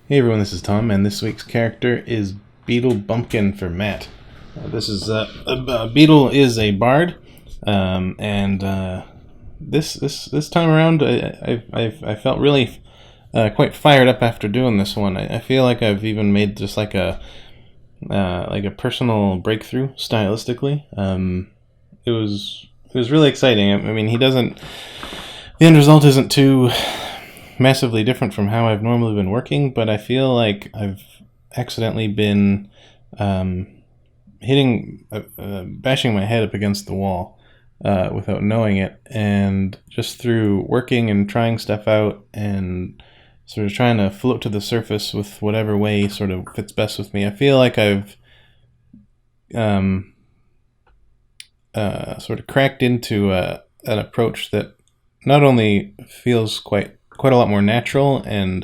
Hey everyone, this is Tom, and this week's character is Beadle Bumpkin for Matt. Beadle is a bard, and this time around, I felt really quite fired up after doing this one. I feel like I've even made just like a personal breakthrough stylistically. It was really exciting. I mean, the end result isn't too massively different from how I've normally been working, but I feel like I've accidentally been bashing my head up against the wall without knowing it, and just through working and trying stuff out and sort of trying to float to the surface with whatever way sort of fits best with me, I feel like I've sort of cracked into an approach that not only feels quite a lot more natural, and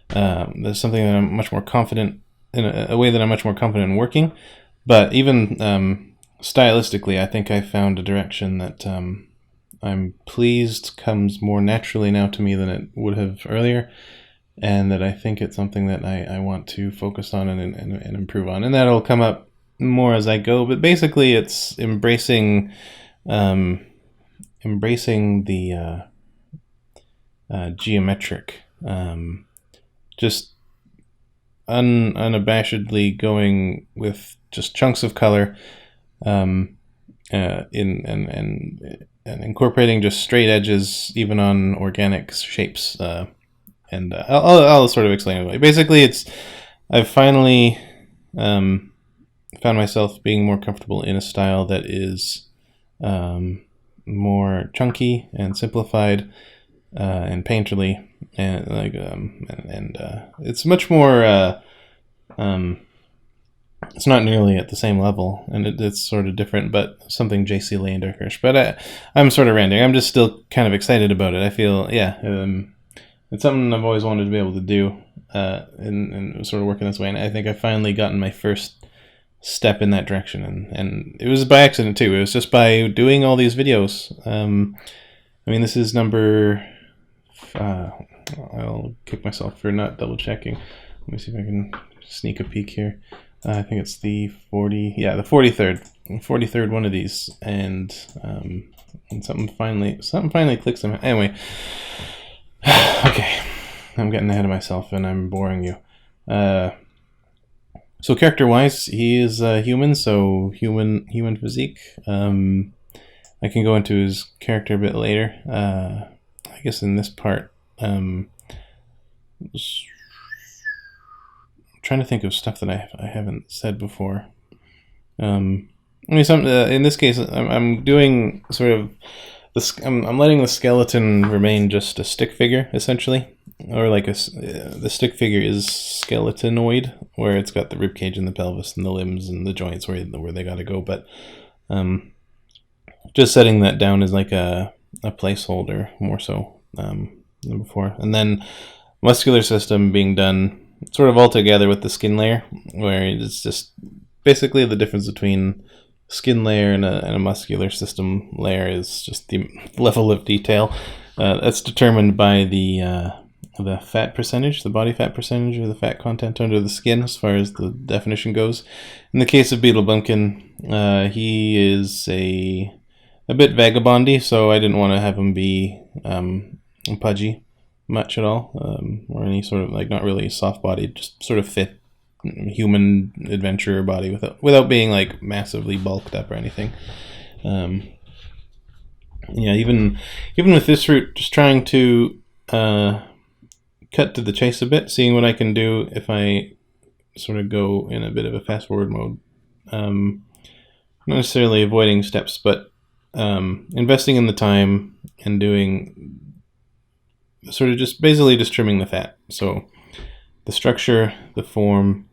there's something that I'm much more confident in, a way that I'm much more confident in working, but even stylistically, I think I found a direction that I'm pleased comes more naturally now to me than it would have earlier, and that I think it's something that I want to focus on and improve on, and that'll come up more as I go. But basically, it's embracing the geometric, just unabashedly going with just chunks of color, in and incorporating just straight edges even on organic shapes, and I'll sort of explain it away. Basically, I've finally found myself being more comfortable in a style that is more chunky and simplified, and painterly, and it's much more. It's not nearly at the same level, and it's sort of different, but something J.C. Leyendarkerish. But I'm sort of ranting. I'm just still kind of excited about it. I feel, it's something I've always wanted to be able to do, and sort of working this way. And I think I've finally gotten my first step in that direction, and it was by accident too. It was just by doing all these videos. I mean, this is number. I'll kick myself for not double checking. Let me see if I can sneak a peek here. I think it's the 43rd one of these, and something finally clicks in. Anyway, okay, I'm getting ahead of myself and I'm boring you. So character-wise, he is human, so human physique. I can go into his character a bit later. I guess in this part, I'm trying to think of stuff that I haven't said before. I mean, in this case, I'm doing sort of I'm letting the skeleton remain just a stick figure, essentially, or like the stick figure is skeletonoid, where it's got the rib cage and the pelvis and the limbs and the joints where they got to go, but just setting that down as like a placeholder more so than before. And then muscular system being done sort of all together with the skin layer, where it's just basically the difference between skin layer and a muscular system layer is just the level of detail. That's determined by the fat percentage, the body fat percentage, or the fat content under the skin, as far as the definition goes. In the case of Beadle Bumpkin, he is a bit vagabondy, so I didn't want to have him be pudgy much at all, or any sort of, like, not really soft bodied, just sort of fit human adventurer body without being like massively bulked up or anything. Even with this route, just trying to cut to the chase a bit, seeing what I can do if I sort of go in a bit of a fast forward mode. Not necessarily avoiding steps, but investing in the time and doing sort of just basically just trimming the fat. So the structure, the form,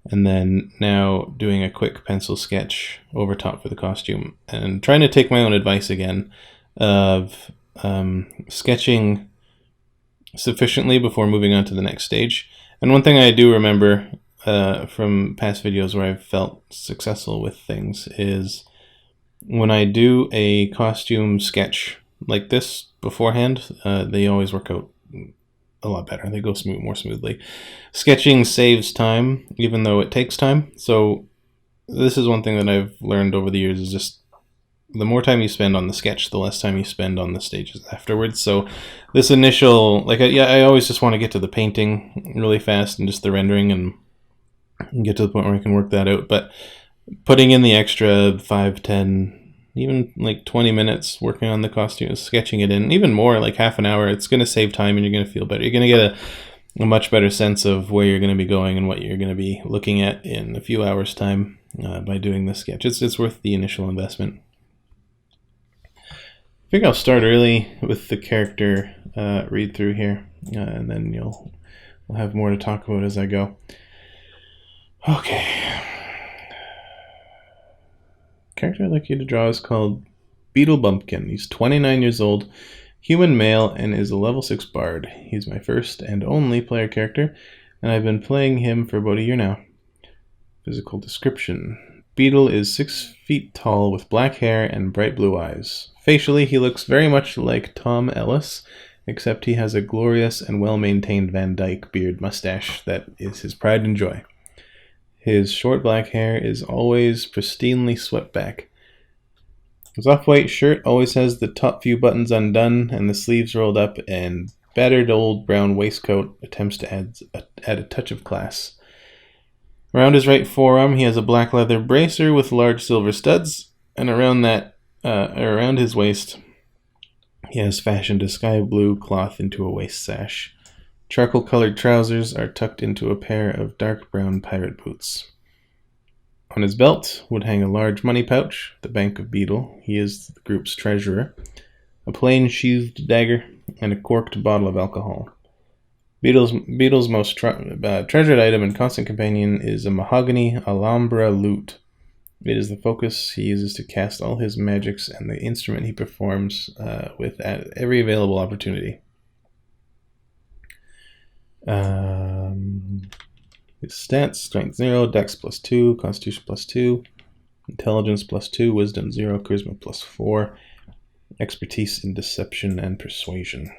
and then now doing a quick pencil sketch over top for the costume, and trying to take my own advice again of sketching sufficiently before moving on to the next stage. And one thing I do remember from past videos where I've felt successful with things is when I do a costume sketch like this beforehand, they always work out a lot better. They go more smoothly. Sketching saves time, even though it takes time. So this is one thing that I've learned over the years, is just the more time you spend on the sketch, the less time you spend on the stages afterwards. So this initial, I always just want to get to the painting really fast and just the rendering and get to the point where I can work that out. But putting in the extra 5, 10, even like 20 minutes working on the costumes, sketching it in, even more, like half an hour, it's going to save time and you're going to feel better. You're going to get a much better sense of where you're going to be going and what you're going to be looking at in a few hours' time by doing this sketch. It's worth the initial investment. I think I'll start early with the character read through here, and then we'll have more to talk about as I go. Okay. Character I'd like you to draw is called Beadle Bumpkin. He's 29 years old, human male, and is a level 6 bard. He's my first and only player character, and I've been playing him for about a year now. Physical description. Beadle is 6 feet tall with black hair and bright blue eyes. Facially, he looks very much like Tom Ellis, except he has a glorious and well-maintained Van Dyke beard mustache that is his pride and joy. His short black hair is always pristinely swept back. His off-white shirt always has the top few buttons undone and the sleeves rolled up, and battered old brown waistcoat attempts to add a touch of class. Around his right forearm, he has a black leather bracer with large silver studs, and around his waist, he has fashioned a sky blue cloth into a waist sash. Charcoal-colored trousers are tucked into a pair of dark brown pirate boots. On his belt would hang a large money pouch, the Bank of Beadle. He is the group's treasurer, a plain sheathed dagger, and a corked bottle of alcohol. Beadle's most treasured item and constant companion is a mahogany Alhambra lute. It is the focus he uses to cast all his magics and the instrument he performs with at every available opportunity. His stats: Strength 0, Dex +2, Constitution +2, Intelligence +2, Wisdom 0, Charisma +4, Expertise in Deception and Persuasion.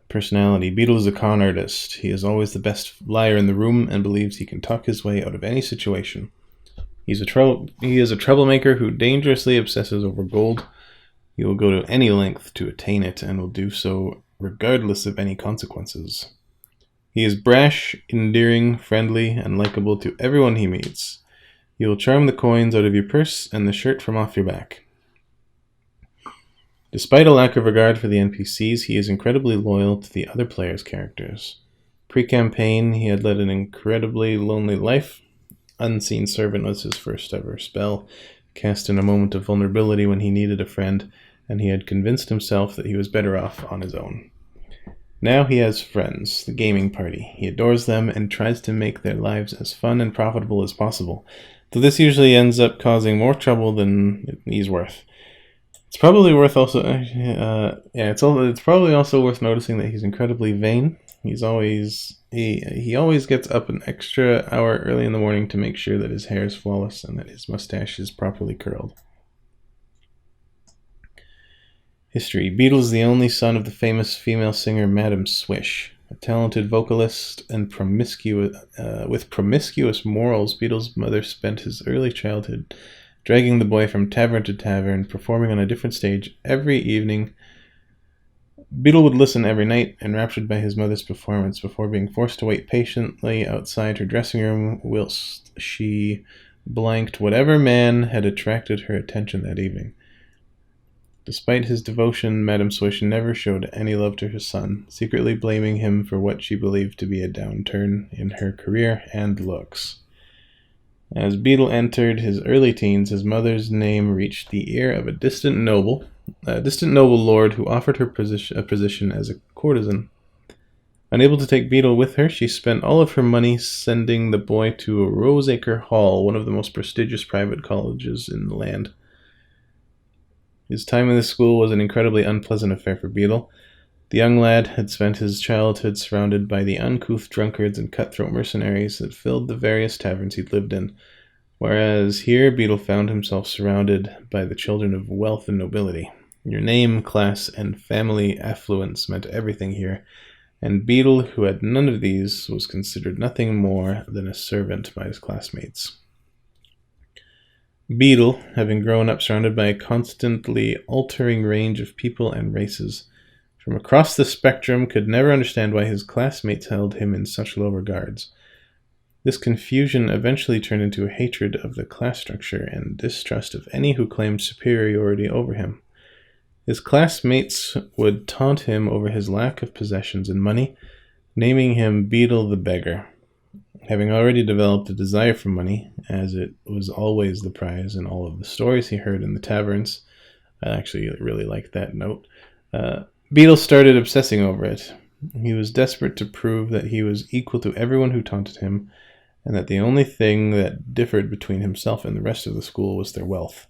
Personality. Beadle is a con artist. He is always the best liar in the room and believes he can talk his way out of any situation. He is a troublemaker who dangerously obsesses over gold. He will go to any length to attain it and will do so regardless of any consequences. He is brash, endearing, friendly, and likable to everyone he meets. He will charm the coins out of your purse and the shirt from off your back. Despite a lack of regard for the NPCs, he is incredibly loyal to the other players' characters. Pre-campaign, he had led an incredibly lonely life. Unseen Servant was his first ever spell, cast in a moment of vulnerability when he needed a friend, and he had convinced himself that he was better off on his own. Now he has friends, the gaming party. He adores them and tries to make their lives as fun and profitable as possible, though this usually ends up causing more trouble than he's worth. It's probably worth also, it's probably also worth noticing that he's incredibly vain. He always gets up an extra hour early in the morning to make sure that his hair is flawless and that his mustache is properly curled. History. Beadle is the only son of the famous female singer Madame Swish. A talented vocalist and with promiscuous morals, Beadle's mother spent his early childhood dragging the boy from tavern to tavern, performing on a different stage every evening. Beadle would listen every night, enraptured by his mother's performance, before being forced to wait patiently outside her dressing room whilst she blanked whatever man had attracted her attention that evening. Despite his devotion, Madame Swish never showed any love to her son, secretly blaming him for what she believed to be a downturn in her career and looks. As Beadle entered his early teens, his mother's name reached the ear of a distant noble lord who offered her a position as a courtesan. Unable to take Beadle with her, she spent all of her money sending the boy to a Roseacre Hall, one of the most prestigious private colleges in the land. His time in this school was an incredibly unpleasant affair for Beadle. The young lad had spent his childhood surrounded by the uncouth drunkards and cutthroat mercenaries that filled the various taverns he'd lived in, whereas here Beadle found himself surrounded by the children of wealth and nobility. Your name, class, and family affluence meant everything here, and Beadle, who had none of these, was considered nothing more than a servant by his classmates. Beadle, having grown up surrounded by a constantly altering range of people and races from across the spectrum, could never understand why his classmates held him in such low regards. This confusion eventually turned into a hatred of the class structure and distrust of any who claimed superiority over him. His classmates would taunt him over his lack of possessions and money, naming him Beadle the Beggar. Having already developed a desire for money, as it was always the prize in all of the stories he heard in the taverns, I actually really liked that note, Beadle started obsessing over it. He was desperate to prove that he was equal to everyone who taunted him, and that the only thing that differed between himself and the rest of the school was their wealth.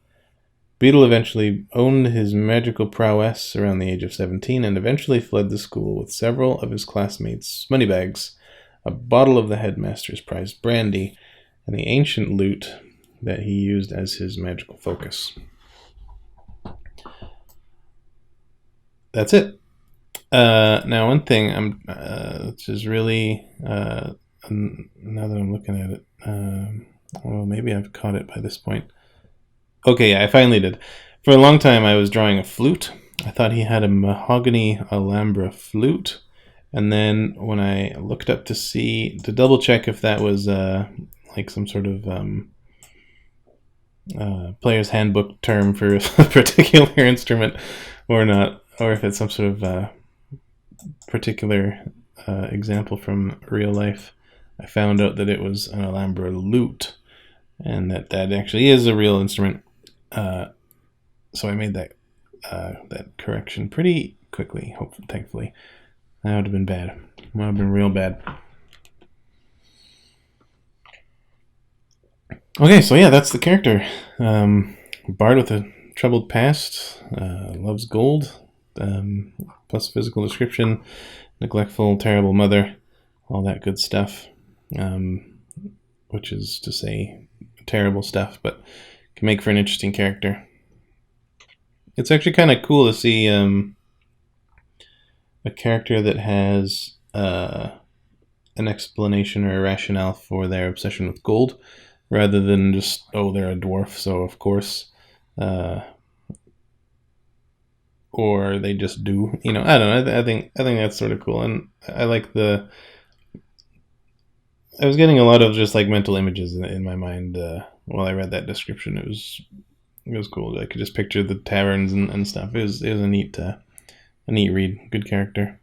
Beadle eventually owned his magical prowess around the age of 17 and eventually fled the school with several of his classmates' moneybags, a bottle of the headmaster's prized brandy, and the ancient lute that he used as his magical focus. That's it. Now, one thing which is really, now that I'm looking at it, well, maybe I've caught it by this point. Okay, yeah, I finally did. For a long time, I was drawing a flute. I thought he had a mahogany Alhambra flute. And then when I looked up to double check if that was like some sort of player's handbook term for a particular instrument or not, or if it's some sort of particular example from real life, I found out that it was an Alhambra lute, and that actually is a real instrument. So I made that correction pretty quickly, thankfully. That would have been bad. Would have been real bad. Okay, so yeah, that's the character. Bard with a troubled past, loves gold, plus physical description, neglectful, terrible mother, all that good stuff, which is to say terrible stuff, but can make for an interesting character. It's actually kind of cool to see a character that has an explanation or a rationale for their obsession with gold, rather than just, oh, they're a dwarf, so of course, or they just do. I don't know. I think that's sort of cool, and I like I was getting a lot of just like mental images in my mind while I read that description. It was cool. I could just picture the taverns and stuff. It was a neat read. Good character.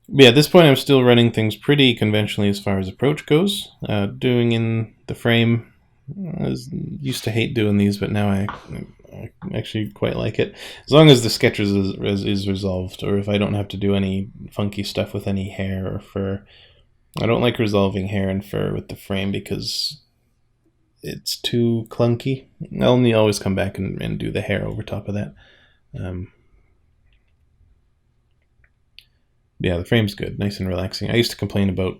But yeah, at this point I'm still running things pretty conventionally as far as approach goes. Doing in the frame. I used to hate doing these, but now I actually quite like it. As long as the sketch is resolved, or if I don't have to do any funky stuff with any hair or fur. I don't like resolving hair and fur with the frame because it's too clunky. I'll only always come back and do the hair over top of that. Yeah, the frame's good, nice and relaxing. I used to complain about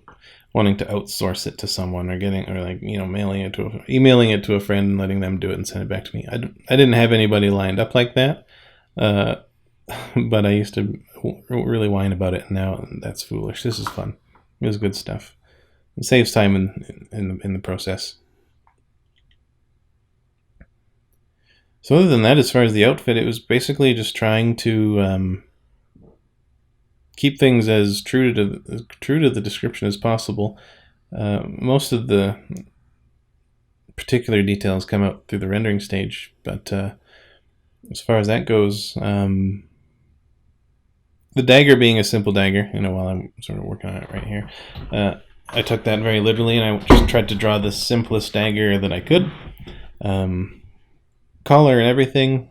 wanting to outsource it to someone, or emailing it to a friend and letting them do it and send it back to me. I didn't have anybody lined up like that, but I used to really whine about it, and now that's foolish. This is fun. It was good stuff. It saves time in the process. So other than that, as far as the outfit, it was basically just trying to keep things as true to the description as possible. Most of the particular details come out through the rendering stage, but as far as that goes, the dagger being a simple dagger, while I'm sort of working on it right here, I took that very literally, and I just tried to draw the simplest dagger that I could. Collar and everything.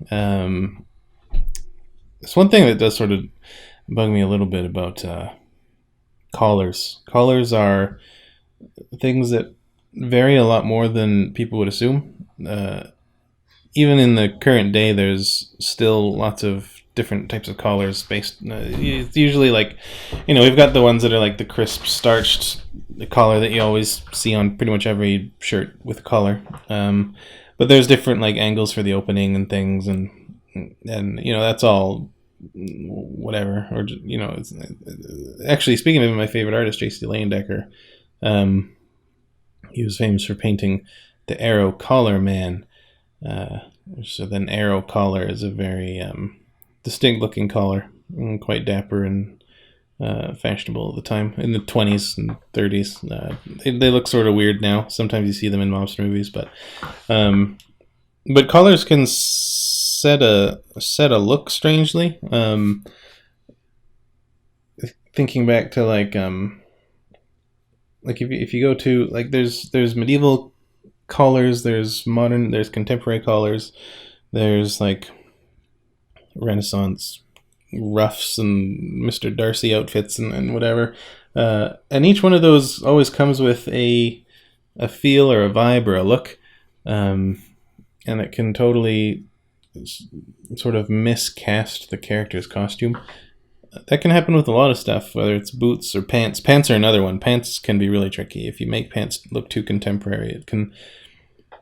It's one thing that does sort of bug me a little bit about collars. Collars are things that vary a lot more than people would assume. Even in the current day, there's still lots of different types of collars based. It's usually like, we've got the ones that are like the crisp starched collar that you always see on pretty much every shirt with a collar. but there's different like angles for the opening and things, and you know, that's all whatever. Or you know, it's actually, speaking of my favorite artist, J.C. Leyendecker, he was famous for painting the Arrow Collar Man. So then Arrow Collar is a very distinct looking collar, and quite dapper and fashionable at the time in the 20s and 30s. They look sort of weird now. Sometimes you see them in mobster movies, but collars can set a look strangely. Thinking back to like if you go to like there's medieval collars, there's modern, there's contemporary collars, there's like Renaissance ruffs and Mr. Darcy outfits and whatever, and each one of those always comes with a feel or a vibe or a look, and it can totally sort of miscast the character's costume. That can happen with a lot of stuff, whether it's boots or pants. Pants are another one. Pants can be really tricky. If you make pants look too contemporary, it can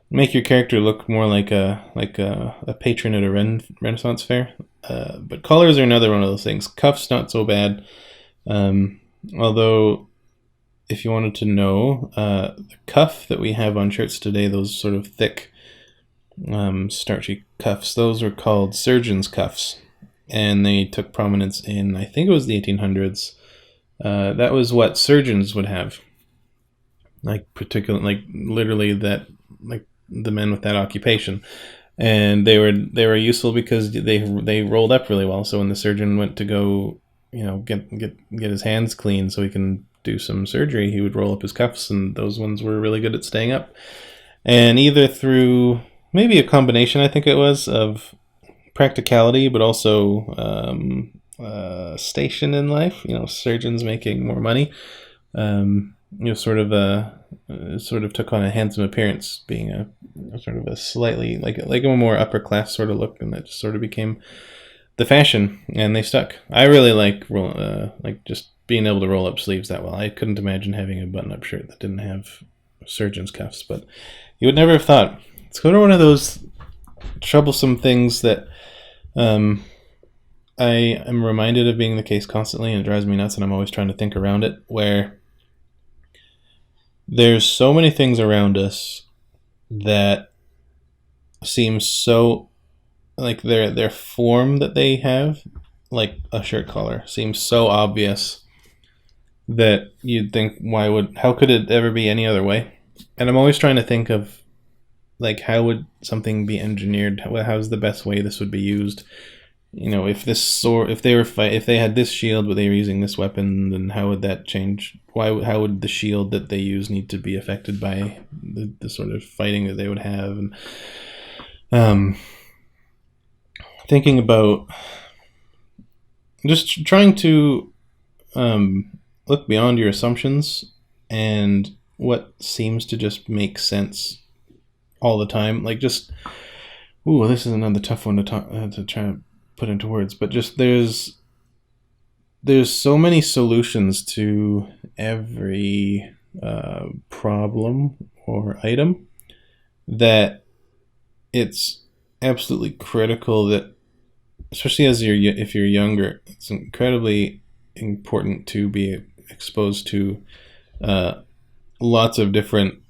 make your character look more like a patron at a Renaissance fair. But collars are another one of those things. Cuffs, not so bad. Although, if you wanted to know, the cuff that we have on shirts today, those sort of thick, starchy cuffs, those are called surgeon's cuffs. And they took prominence in, I think it was the 1800s. That was what surgeons would have. Like literally that, like the men with that occupation. And they were useful because they rolled up really well. So when the surgeon went to go, you know, get his hands clean so he can do some surgery, he would roll up his cuffs, and those ones were really good at staying up. And either through maybe a combination, I think it was, of practicality, but also station in life. You know, surgeons making more money. You know, sort of took on a handsome appearance, being a sort of a slightly like a more upper class sort of look, and that just sort of became the fashion, and they stuck. I really like just being able to roll up sleeves that well. I couldn't imagine having a button-up shirt that didn't have surgeon's cuffs, but you would never have thought. It's sort of one of those troublesome things that I am reminded of being the case constantly, and it drives me nuts, and I'm always trying to think around it, where there's so many things around us that seem so, like their form that they have, like a shirt collar, seems so obvious that you'd think, how could it ever be any other way? And I'm always trying to think of, like, how would something be engineered? How's the best way this would be used? You know, if they had this shield, but they were using this weapon, then how would that change? How would the shield that they use need to be affected by the sort of fighting that they would have? And thinking about just trying to look beyond your assumptions and what seems to just make sense all the time. Like, just, this is another tough one to try to put into words, but just there's so many solutions to every problem or item that it's absolutely critical that, especially if you're younger, it's incredibly important to be exposed to lots of different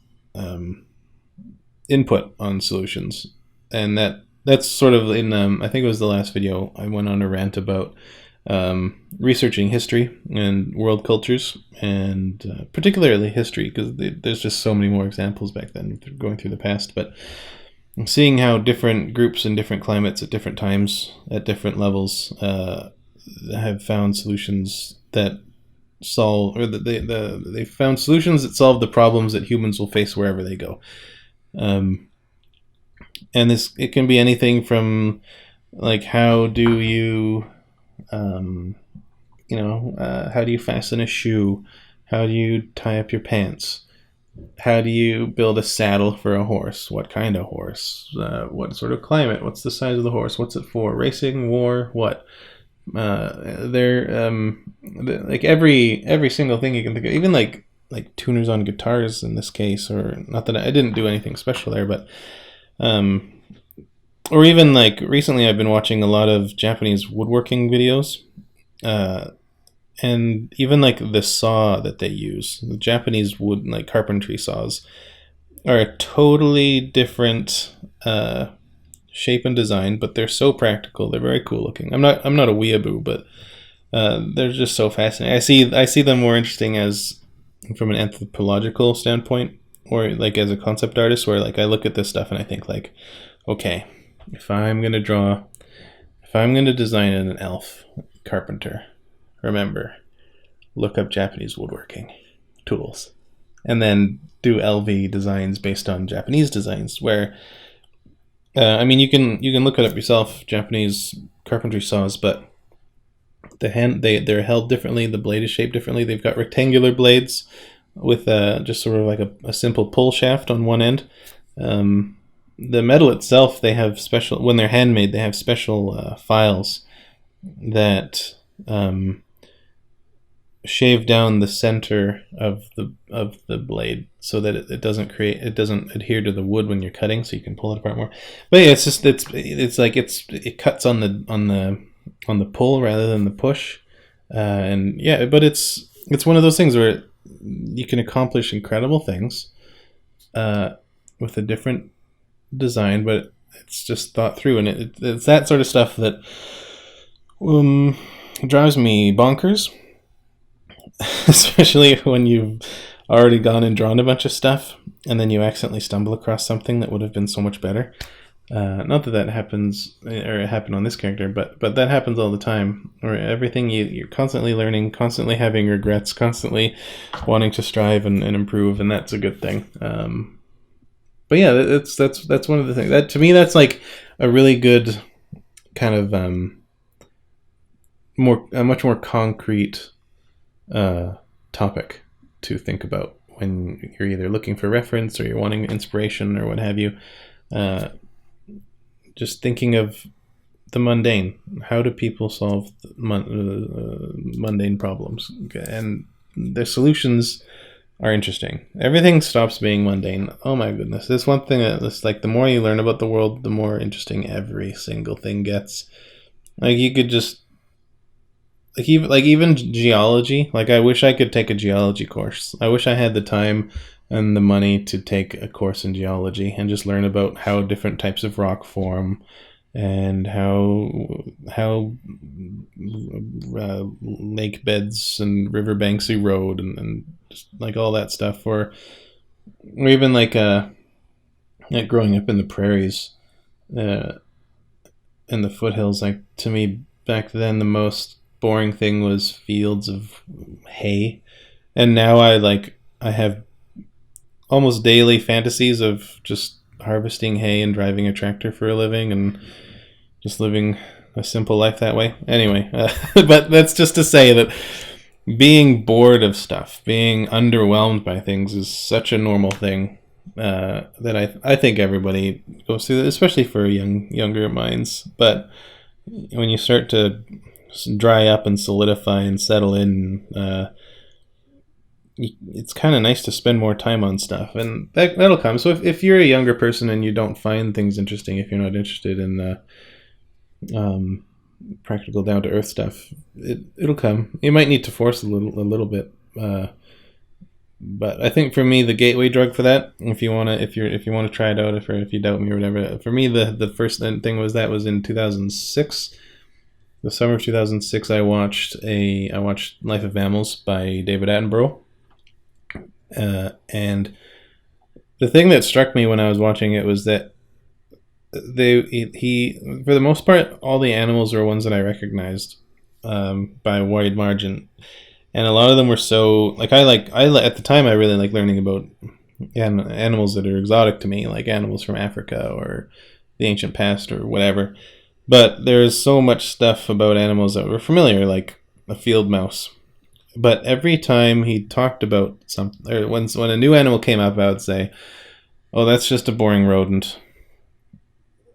input on solutions. And that's sort of in I think it was the last video I went on a rant about researching history and world cultures, and particularly history, because there's just so many more examples back then going through the past. But seeing how different groups in different climates at different times at different levels have found solutions that solve, or that they found solutions that solve the problems that humans will face wherever they go. And it can be anything from, like, how do you how do you fasten a shoe? How do you tie up your pants? How do you build a saddle for a horse? What kind of horse? What sort of climate? What's the size of the horse? What's it for? Racing, war, what? Like every single thing you can think of, even like tuners on guitars in this case, or not that I didn't do anything special there, but Or even like recently, I've been watching a lot of Japanese woodworking videos, uh, and even like the saw that they use, the Japanese wood like carpentry saws, are a totally different shape and design, but they're so practical. They're very cool looking. I'm not a weeaboo, but they're just so fascinating. I see them more interesting as from an anthropological standpoint, or like as a concept artist, where like I look at this stuff and I think like, okay, if I'm gonna draw, if I'm gonna design an elf carpenter, remember, look up Japanese woodworking tools, and then do LV designs based on Japanese designs. Where I mean, you can look it up yourself, Japanese carpentry saws, but they're held differently. The blade is shaped differently. They've got rectangular blades with just sort of like a simple pull shaft on one end. The metal itself, they have special, when they're handmade, they have special files that shave down the center of the blade so that it doesn't adhere to the wood when you're cutting, so you can pull it apart more. But yeah, it cuts on the pull rather than the push, and yeah, but it's one of those things where you can accomplish incredible things with a different design, but it's just thought through, and it's that sort of stuff that drives me bonkers. Especially when you've already gone and drawn a bunch of stuff and then you accidentally stumble across something that would have been so much better. Not that happens, or it happened on this character, but that happens all the time. Or everything you're constantly learning, constantly having regrets, constantly wanting to strive and improve, and that's a good thing. But yeah, that's one of the things that, to me, that's like a really good kind of a much more concrete topic to think about when you're either looking for reference or you're wanting inspiration or what have you. Just thinking of the mundane. How do people solve mundane problems? And their solutions are interesting. Everything stops being mundane. Oh my goodness. There's one thing that's like, the more you learn about the world, the more interesting every single thing gets. Like, you could just even geology. Like, I wish I could take a geology course. I wish I had the time and the money to take a course in geology and just learn about how different types of rock form, and how lake beds and riverbanks erode, and just like all that stuff. Or even like growing up in the prairies, in the foothills. Like, to me back then, the most boring thing was fields of hay, and now I have almost daily fantasies of just harvesting hay and driving a tractor for a living and just living a simple life that way. Anyway, but that's just to say that being bored of stuff, being underwhelmed by things, is such a normal thing that I think everybody goes through, especially for younger minds. But when you start to dry up and solidify and settle in, it's kind of nice to spend more time on stuff, and that'll come. So if you're a younger person and you don't find things interesting, if you're not interested in practical down to earth stuff, it'll come. You might need to force a little bit, but I think for me, the gateway drug for that, if you wanna try it out, if you doubt me or whatever, for me the first thing was in 2006. The summer of 2006, I watched Life of Mammals by David Attenborough, and the thing that struck me when I was watching it was that he for the most part, all the animals were ones that I recognized by a wide margin, and a lot of them were so like at the time I really like learning about animals that are exotic to me, like animals from Africa or the ancient past or whatever. But there's so much stuff about animals that were familiar, like a field mouse. But every time he talked about something, or when a new animal came up, I would say, "Oh, that's just a boring rodent.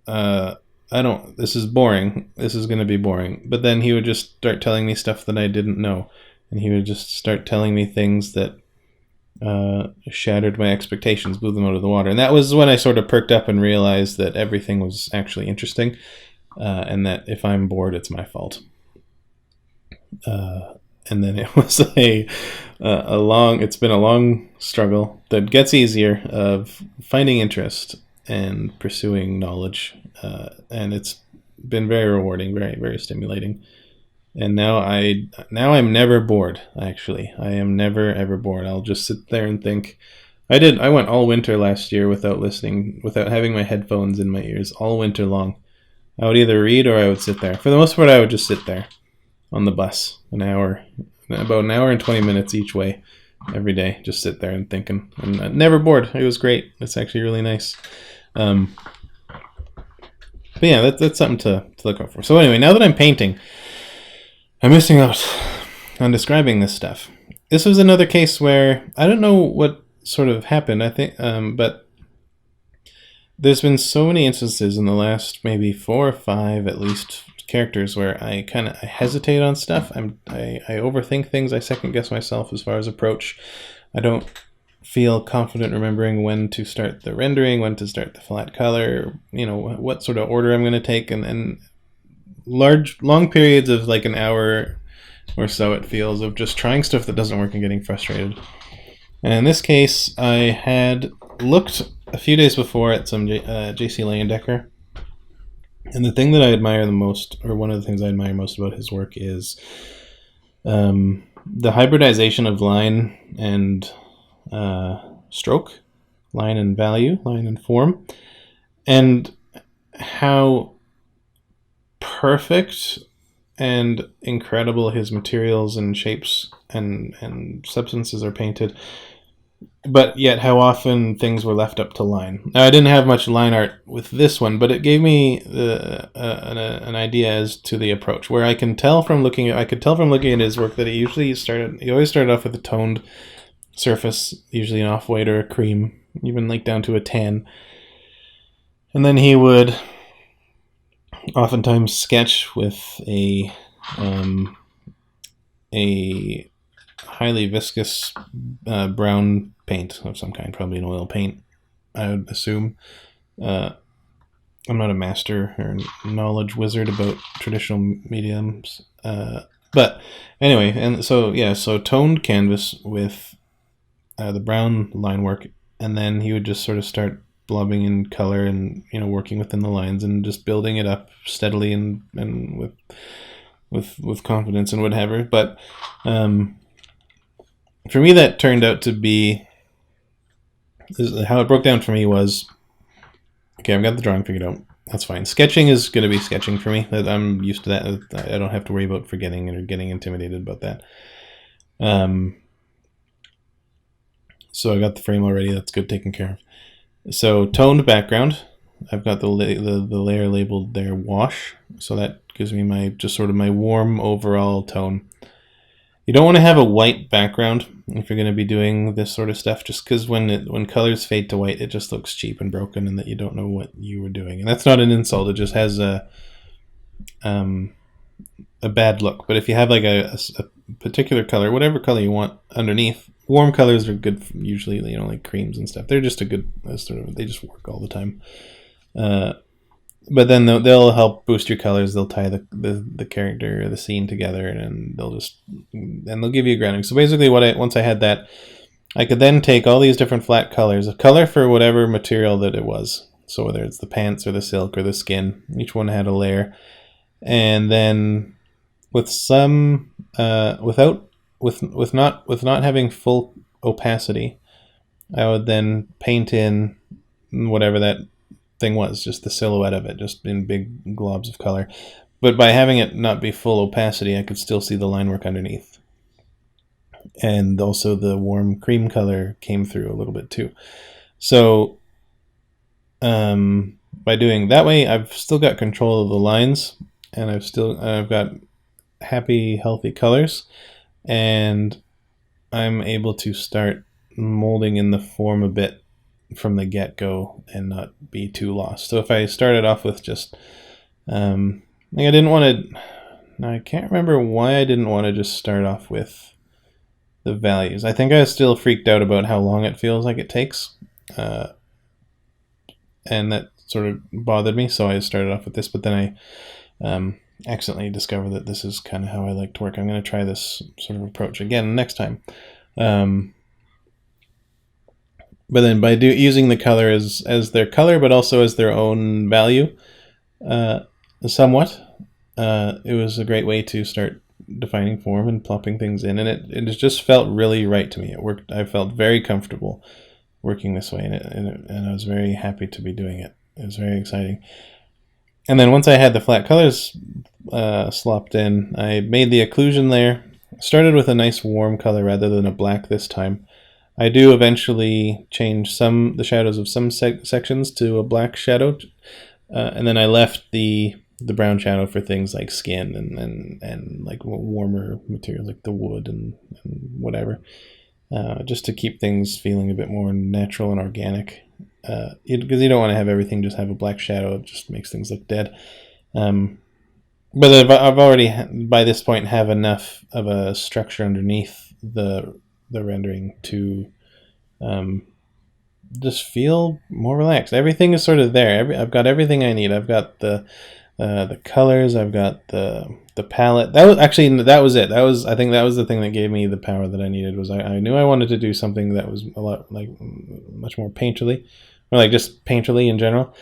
This is boring. This is going to be boring." But then he would just start telling me stuff that I didn't know. And he would just start telling me things that shattered my expectations, blew them out of the water. And that was when I sort of perked up and realized that everything was actually interesting, and that if I'm bored, it's my fault. And then it was it's been a long struggle that gets easier of finding interest and pursuing knowledge, and it's been very rewarding, very, very stimulating. And now I'm never bored. Actually, I am never ever bored. I'll just sit there and think. I went all winter last year without having my headphones in my ears all winter long. I would either read or I would sit there. For the most part, I would just sit there on the bus about an hour and 20 minutes each way every day. Just sit there and thinking. And never bored. It was great. It's actually really nice. But yeah, that's something to look out for. So anyway, now that I'm painting, I'm missing out on describing this stuff. This was another case where I don't know what sort of happened, I think, but there's been so many instances in the last maybe 4 or 5 at least characters where I hesitate on stuff. I overthink things. I second guess myself as far as approach. I don't feel confident remembering when to start the rendering, when to start the flat color, what sort of order I'm going to take, and long periods of like an hour or so, it feels, of just trying stuff that doesn't work and getting frustrated. And in this case, I had looked a few days before at some J.C. Leyendecker, and the thing that I admire the most, or one of the things I admire most about his work, is the hybridization of line and stroke, line and value, line and form, and how perfect and incredible his materials and shapes and substances are painted, but yet how often things were left up to line. Now, I didn't have much line art with this one, but it gave me an idea as to the approach, where I could tell from looking at his work that he always started off with a toned surface, usually an off-white or a cream, even like down to a tan, and then he would oftentimes sketch with a highly viscous brown paint of some kind, probably an oil paint, I would assume. I'm not a master or knowledge wizard about traditional mediums, but anyway, and so toned canvas with the brown line work, and then he would just sort of start blobbing in color and working within the lines and just building it up steadily and with confidence and whatever. But for me, that turned out to be how it broke down for me was, okay, I've got the drawing figured out. That's fine. Sketching is going to be sketching for me. I'm used to that. I don't have to worry about forgetting or getting intimidated about that. So I got the frame already. That's good, taken care of. So toned background, I've got the layer labeled there wash, so that gives me my warm overall tone. You don't want to have a white background if you're going to be doing this sort of stuff, just because when colors fade to white, it just looks cheap and broken, and that you don't know what you were doing. And that's not an insult; it just has a bad look. But if you have like a particular color, whatever color you want underneath. Warm colors are good, usually, like creams and stuff. They're just a good they just work all the time. But then they'll help boost your colors. They'll tie the character or the scene together, and they'll give you a grounding. So basically, once I had that, I could then take all these different flat colors, a color for whatever material that it was. So whether it's the pants or the silk or the skin, each one had a layer, and then with some with not having full opacity, I would then paint in whatever that thing was, just the silhouette of it, just in big globs of color. But by having it not be full opacity, I could still see the line work underneath. And also the warm cream color came through a little bit too. So by doing that way, I've still got control of the lines, and I've got happy, healthy colors, and I'm able to start molding in the form a bit from the get-go and not be too lost. So if I started off with just I didn't want to, I can't remember why I didn't want to just start off with the values. I think I was still freaked out about how long it feels like it takes, and that sort of bothered me, so I started off with this, but then I accidentally discovered that this is kind of how I like to work. I'm going to try this sort of approach again next time. But then by using the color as their color, but also as their own value, somewhat, it was a great way to start defining form and plopping things in, and it just felt really right to me. It worked. I felt very comfortable working this way, and I was very happy to be doing it. It was very exciting. And then once I had the flat colors slopped in, I made the occlusion layer. Started with a nice warm color rather than a black this time. I do eventually change the shadows of some sections to a black shadow, and then I left the brown shadow for things like skin and like warmer materials like the wood and whatever, just to keep things feeling a bit more natural and organic. Because you don't want to have everything just have a black shadow. It just makes things look dead. But I've already by this point have enough of a structure underneath the rendering to just feel more relaxed. Everything is sort of there. I've got everything I need. I've got the colors. I've got the palette. That was it. I think that was the thing that gave me the power that I needed. Was I knew I wanted to do something that was a lot like much more painterly, or like just painterly in general.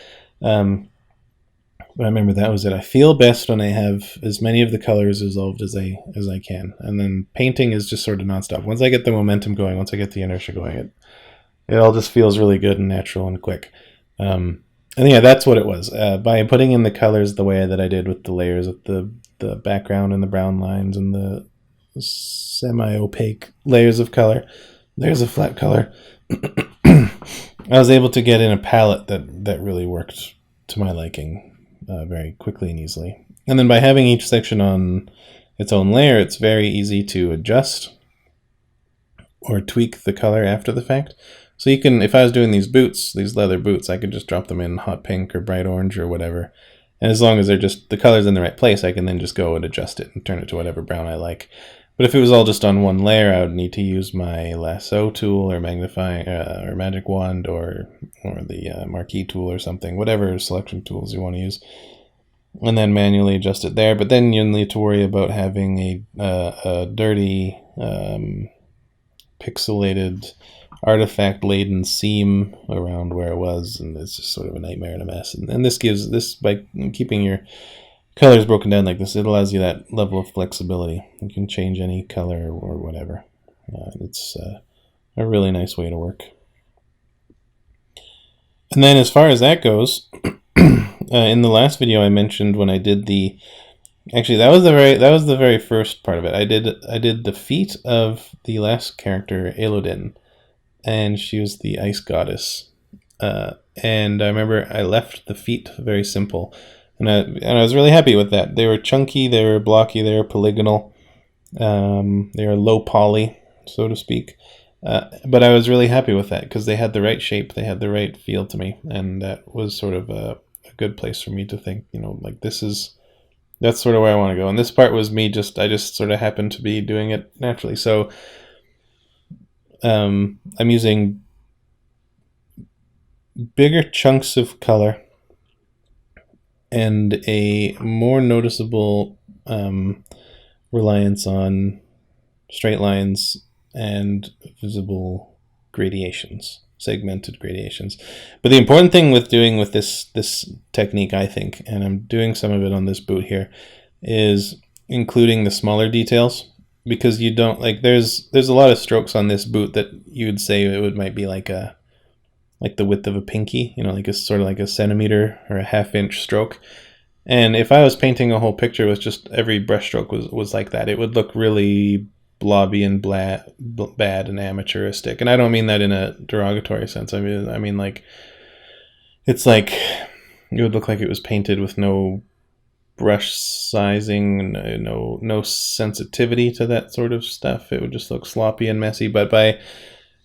But I remember that was it. I feel best when I have as many of the colors dissolved as I can, and then painting is just sort of nonstop. Once I get the momentum going, once I get the inertia going, it all just feels really good and natural and quick. And yeah, that's what it was. By putting in the colors the way that I did with the layers of the background and the brown lines and the semi-opaque layers of color, layers of flat color, I was able to get in a palette that really worked to my liking very quickly and easily. And then by having each section on its own layer, it's very easy to adjust or tweak the color after the fact. So you can, if I was doing these leather boots, I could just drop them in hot pink or bright orange or whatever. And as long as they're just the color's in the right place, I can then just go and adjust it and turn it to whatever brown I like. But if it was all just on one layer, I would need to use my lasso tool or magnifying or magic wand or the marquee tool or something, whatever selection tools you want to use, and then manually adjust it there. But then you need to worry about having a dirty, pixelated, artifact-laden seam around where it was, and it's just sort of a nightmare and a mess. And this by keeping your colors broken down like this, it allows you that level of flexibility. You can change any color or whatever. It's a really nice way to work. And then as far as that goes, in the last video I mentioned when I did actually that was the very first part of it. I did the feet of the last character, Elodin, and she was the ice goddess. And I remember I left the feet very simple. And I was really happy with that. They were chunky, they were blocky, they were polygonal, they were low poly, so to speak. But I was really happy with that because they had the right shape, they had the right feel to me, and that was sort of a good place for me to think, like that's sort of where I want to go. And this part was me I just sort of happened to be doing it naturally. So I'm using bigger chunks of color and a more noticeable reliance on straight lines and visible gradations, segmented gradations. But the important thing with this technique, I think, and I'm doing some of it on this boot here, is including the smaller details, because you don't there's a lot of strokes on this boot that you would say it might be like the width of a pinky, like a sort of like a centimeter or a half-inch stroke. And if I was painting a whole picture with just every brush stroke was like that, it would look really blobby and bad and amateuristic. And I don't mean that in a derogatory sense. I mean like it's like it would look like it was painted with no brush sizing, no sensitivity to that sort of stuff. It would just look sloppy and messy. But by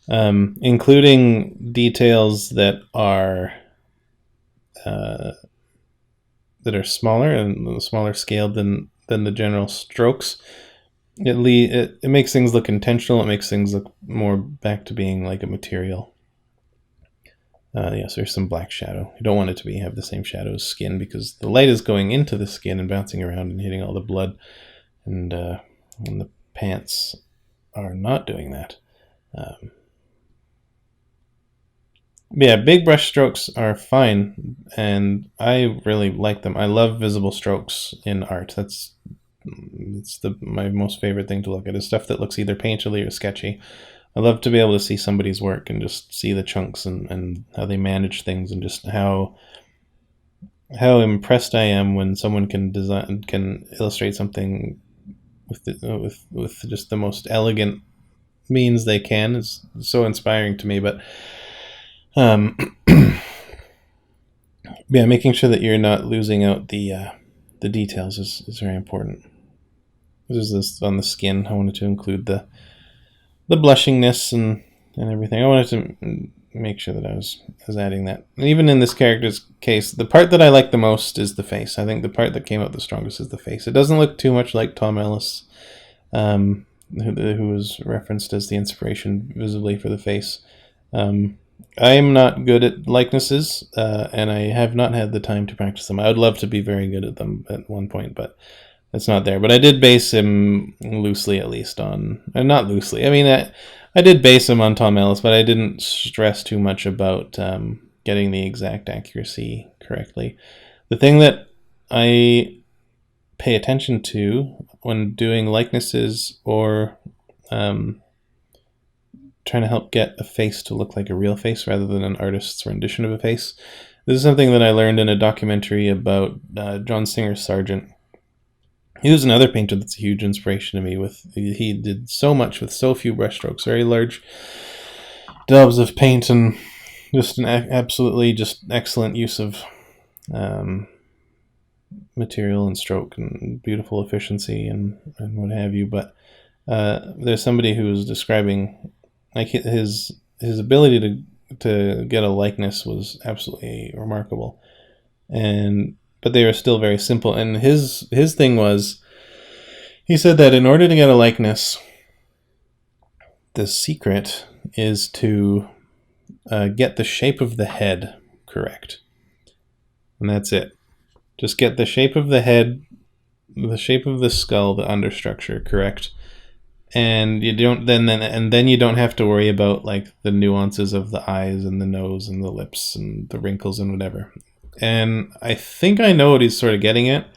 including details that are smaller and smaller scaled than the general strokes, it makes things look intentional. It makes things look more back to being like a material. Yes, there's some black shadow. You don't want it to have the same shadow as skin, because the light is going into the skin and bouncing around and hitting all the blood, and the pants are not doing that. Yeah, big brush strokes are fine, and I really like them. I love visible strokes in art. That's my most favorite thing to look at, is stuff that looks either painterly or sketchy. I love to be able to see somebody's work and just see the chunks and how they manage things, and just how impressed I am when someone can illustrate something with just the most elegant means they can. It's so inspiring to me. But yeah, making sure that you're not losing out the details is very important. There's this on the skin. I wanted to include the blushingness and everything. I wanted to make sure that I was adding that. And even in this character's case, the part that I like the most is the face. I think the part that came out the strongest is the face. It doesn't look too much like Tom Ellis, who was referenced as the inspiration visibly for the face. I am not good at likenesses, and I have not had the time to practice them. I would love to be very good at them at one point, but it's not there. But I did base him loosely, at least, on... not loosely. I mean, I did base him on Tom Ellis, but I didn't stress too much about getting the exact accuracy correctly. The thing that I pay attention to when doing likenesses or trying to help get a face to look like a real face rather than an artist's rendition of a face. This is something that I learned in a documentary about John Singer Sargent. He was another painter that's a huge inspiration to me. He did so much with so few brushstrokes, very large daubs of paint, and just an absolutely just excellent use of material and stroke and beautiful efficiency and what have you. But there's somebody who was describing like his ability to get a likeness was absolutely remarkable, but they were still very simple. And his thing was, he said that in order to get a likeness, the secret is to get the shape of the head correct, and that's it. Just get the shape of the head, the shape of the skull, the understructure correct. And you don't then you don't have to worry about like the nuances of the eyes and the nose and the lips and the wrinkles and whatever. And I think I know what he's sort of getting at,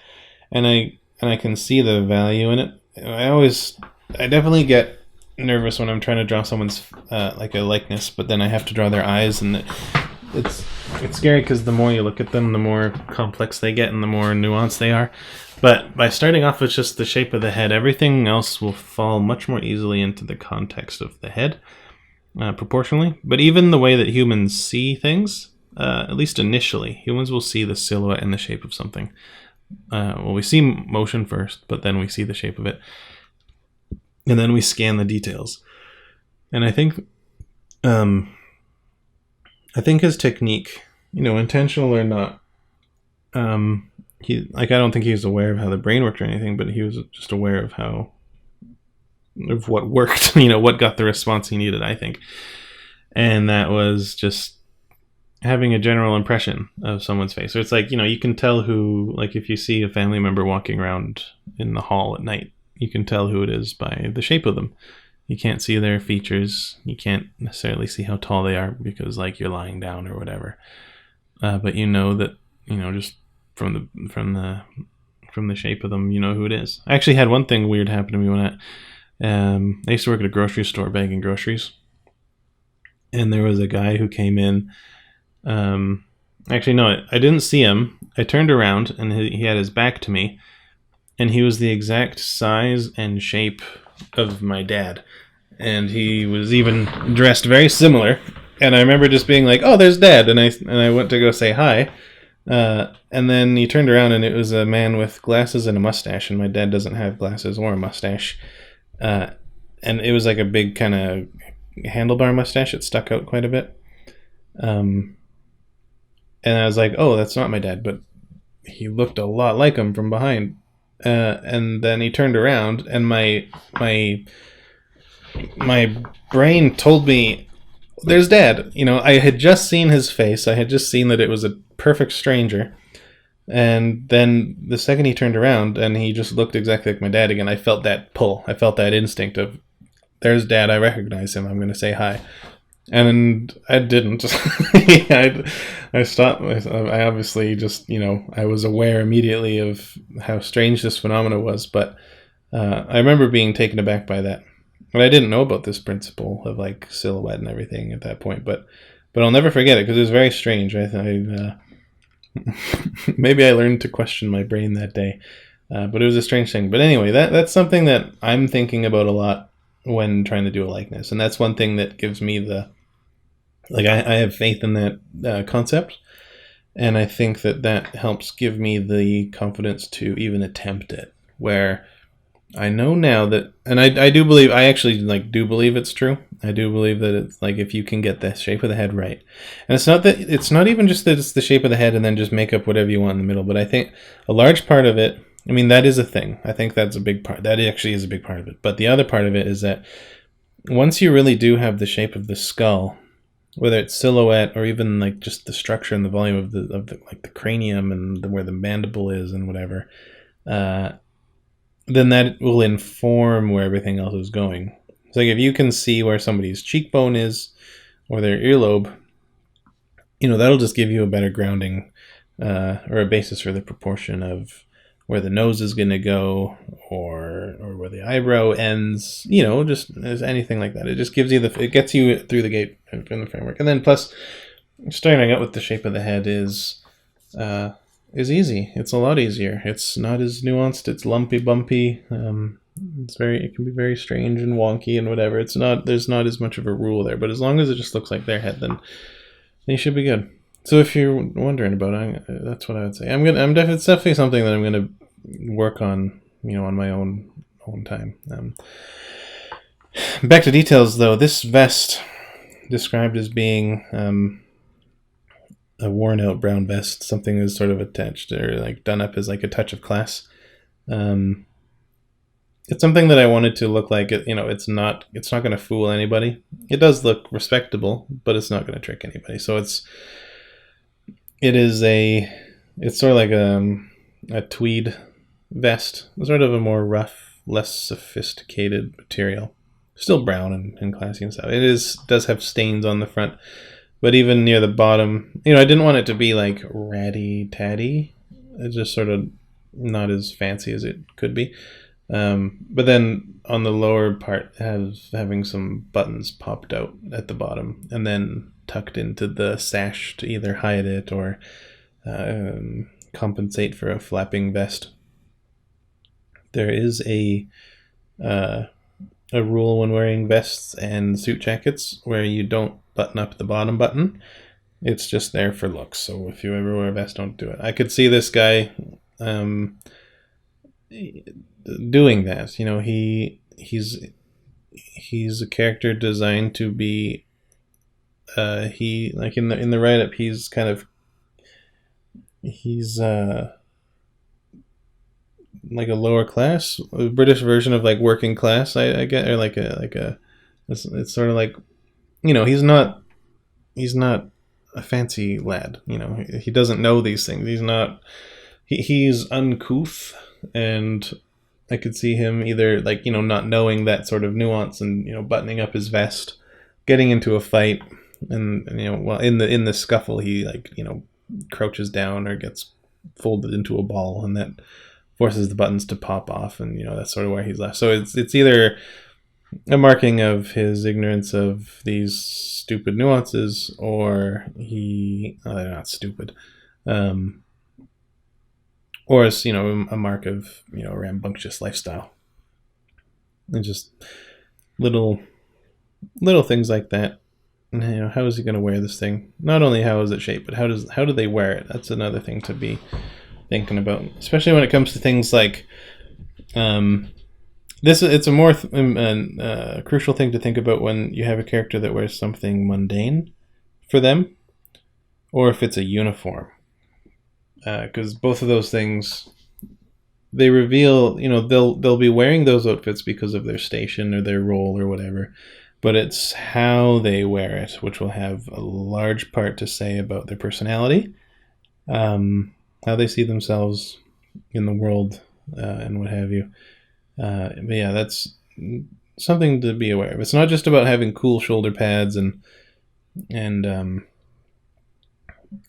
and I can see the value in it. I definitely get nervous when I'm trying to draw someone's like a likeness, but then I have to draw their eyes, and it's scary because the more you look at them, the more complex they get and the more nuanced they are. But by starting off with just the shape of the head, everything else will fall much more easily into the context of the head, proportionally. But even the way that humans see things, at least initially, humans will see the silhouette and the shape of something. Well, we see motion first, but then we see the shape of it. And then we scan the details. And I think his technique, intentional or not, I don't think he was aware of how the brain worked or anything, but he was just aware of what worked, what got the response he needed, I think. And that was just having a general impression of someone's face. So it's like, you can tell who, like if you see a family member walking around in the hall at night, you can tell who it is by the shape of them. You can't see their features. You can't necessarily see how tall they are because like you're lying down or whatever. But that, just from the shape of them, who it is. I actually had one thing weird happen to me when I used to work at a grocery store bagging groceries, and there was a guy who came in. Actually, no, I didn't see him. I turned around and he had his back to me, and he was the exact size and shape of my dad, and he was even dressed very similar. And I remember just being like, "Oh, there's Dad," and I went to go say hi. And then he turned around and it was a man with glasses and a mustache, and my dad doesn't have glasses or a mustache. And it was like a big kind of handlebar mustache. It stuck out quite a bit. And I was like, oh, that's not my dad, but he looked a lot like him from behind. and then he turned around, and my brain told me, "There's Dad." You know, I had just seen his face. I had just seen that it was a perfect stranger. And then the second he turned around and he just looked exactly like my dad again, I felt that pull. I felt that instinct of, there's Dad. I recognize him. I'm going to say hi. And I didn't. I stopped. I obviously just, I was aware immediately of how strange this phenomena was. But I remember being taken aback by that. And I didn't know about this principle of like silhouette and everything at that point. But I'll never forget it because it was very strange. Maybe I learned to question my brain that day, but it was a strange thing. But anyway, that's something that I'm thinking about a lot when trying to do a likeness, and that's one thing that gives me I have faith in that concept, and I think that helps give me the confidence to even attempt it. Where I know now that, and I do believe, I actually do believe it's true. I do believe that it's like, if you can get the shape of the head right, and it's not even just that it's the shape of the head and then just make up whatever you want in the middle. But I think a large part of it, I mean, that is a thing. I think that's a big part. That actually is a big part of it. But the other part of it is that once you really do have the shape of the skull, whether it's silhouette or even like just the structure and the volume of the cranium and where the mandible is and whatever, then that will inform where everything else is going. It's like if you can see where somebody's cheekbone is or their earlobe, that'll just give you a better grounding or a basis for the proportion of where the nose is going to go or where the eyebrow ends, just as anything like that. It just gives you it gets you through the gate in the framework. And then plus, starting out with the shape of the head is easy. It's a lot easier. It's not as nuanced. It's lumpy, bumpy. It can be very strange and wonky and whatever. There's not as much of a rule there, but as long as it just looks like their head, then you should be good. So if you're wondering about it, that's what I would say. It's definitely something that I'm gonna work on, on my own time. Back to details though. This vest described as being a worn out brown vest, something is sort of attached or done up as a touch of class. It's something that I wanted to look like it. It's not going to fool anybody. It does look respectable, but it's not going to trick anybody. So it's sort of like a tweed vest, sort of a more rough, less sophisticated material. Still brown and classy and stuff. It does have stains on the front. But even near the bottom, I didn't want it to be ratty-tatty. It's just sort of not as fancy as it could be. But then on the lower part, having some buttons popped out at the bottom and then tucked into the sash to either hide it or compensate for a flapping vest. There is a rule when wearing vests and suit jackets where you don't button up the bottom button. It's just there for looks. So if you ever wear a vest, don't do it. I could see this guy doing that. He's a character designed to be in the write-up, he's like a lower class, a British version of working class, I get, or it's sort of like, he's not a fancy lad. He doesn't know these things. He's uncouth, and I could see him either not knowing that sort of nuance and buttoning up his vest, getting into a fight, and in the scuffle he crouches down or gets folded into a ball, and that forces the buttons to pop off, and that's sort of where he's left. So it's either a marking of his ignorance of these stupid nuances, or they're not stupid, or it's a mark of a rambunctious lifestyle. And just little things like that. And, how is he going to wear this thing? Not only how is it shaped, but how do they wear it? That's another thing to be thinking about, especially when it comes to things like this. It's a more crucial thing to think about when you have a character that wears something mundane for them, or if it's a uniform, because both of those things, they reveal, they'll be wearing those outfits because of their station or their role or whatever, but it's how they wear it which will have a large part to say about their personality, how they see themselves in the world, and what have you. But yeah, that's something to be aware of. It's not just about having cool shoulder pads and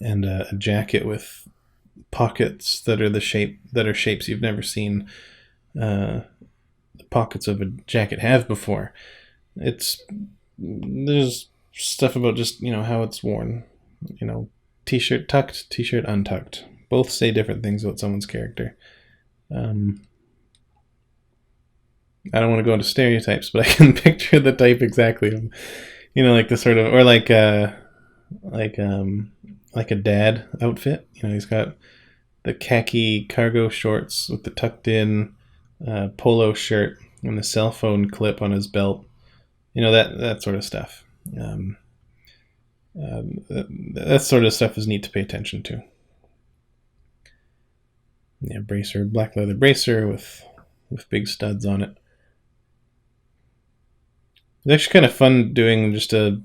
a jacket with pockets that are shapes you've never seen the pockets of a jacket have before. There's stuff about just how it's worn. T-shirt tucked, t-shirt untucked. Both say different things about someone's character. I don't want to go into stereotypes, but I can picture the type exactly. Like the sort of, or like a dad outfit. He's got the khaki cargo shorts with the tucked in polo shirt and the cell phone clip on his belt. That sort of stuff. That sort of stuff is neat to pay attention to. Yeah, bracer, black leather bracer with big studs on it. It's actually kind of fun doing just a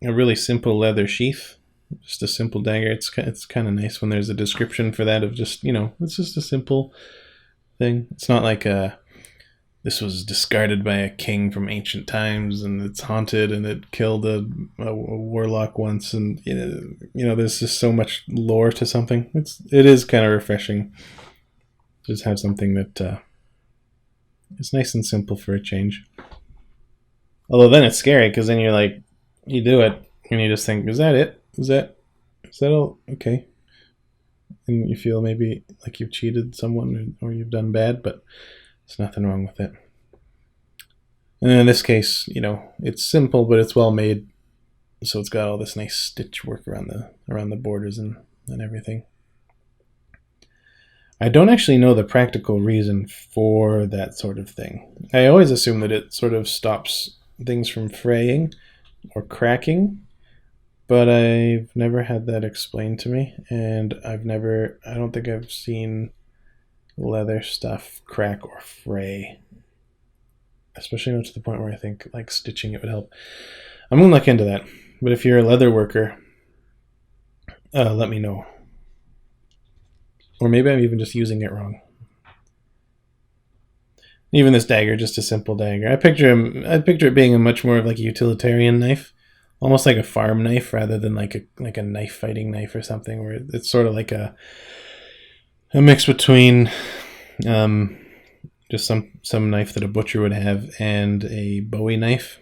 really simple leather sheath, just a simple dagger. It's kind of nice when there's a description for that of just it's just a simple thing. It's not like this was discarded by a king from ancient times and it's haunted and it killed a warlock once, and there's just so much lore to something. It is kind of refreshing to just have something that is nice and simple for a change. Although then it's scary because then you're like, you do it and you just think, is that it? Is that all? Okay. And you feel maybe like you've cheated someone or you've done bad, but there's nothing wrong with it. And in this case, it's simple, but it's well made. So it's got all this nice stitch work around the borders and everything. I don't actually know the practical reason for that sort of thing. I always assume that it sort of stops things from fraying or cracking, but I've never had that explained to me, and I don't think I've seen leather stuff crack or fray, especially not to the point where I think like stitching it would help. I'm gonna look into that, but if you're a leather worker, let me know. Or maybe I'm even just using it wrong. Even this dagger, just a simple dagger. I picture it being a much more of like a utilitarian knife, almost like a farm knife rather than like a knife fighting knife or something, where it's sort of like a mix between just some knife that a butcher would have and a Bowie knife.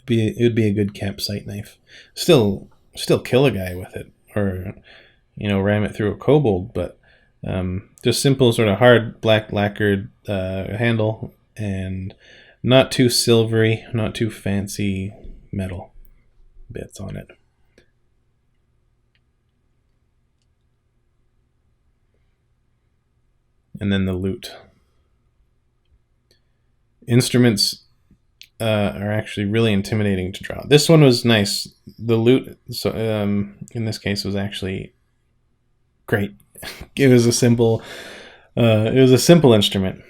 It would be a good campsite knife. Still kill a guy with it, or ram it through a kobold, but just simple, sort of hard black lacquered handle, and not too silvery, not too fancy metal bits on it. And then the lute. Instruments are actually really intimidating to draw. This one was nice. The lute, in this case, was actually great. It was a simple instrument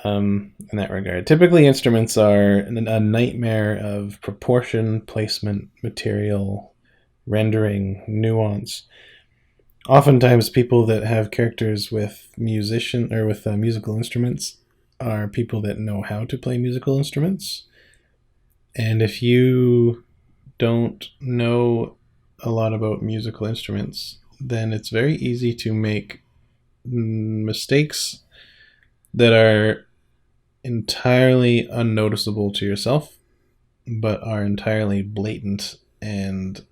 in that regard. Typically, instruments are a nightmare of proportion, placement, material, rendering, nuance. Oftentimes, people that have characters with musical instruments are people that know how to play musical instruments. And if you don't know a lot about musical instruments, then it's very easy to make mistakes that are entirely unnoticeable to yourself, but are entirely blatant and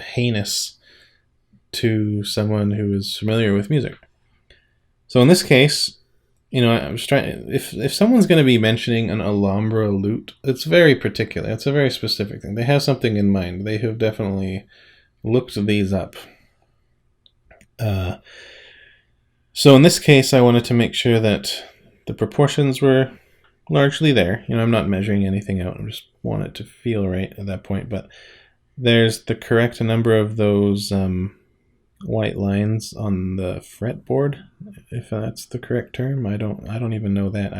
heinous to someone who is familiar with music. So in this case, I was trying. If someone's going to be mentioning an Alhambra lute, it's very particular. It's a very specific thing. They have something in mind. They have definitely looked these up. So in this case, I wanted to make sure that the proportions were largely there. I'm not measuring anything out. I just want it to feel right at that point. But there's the correct number of those white lines on the fretboard, if that's the correct term. I don't even know that.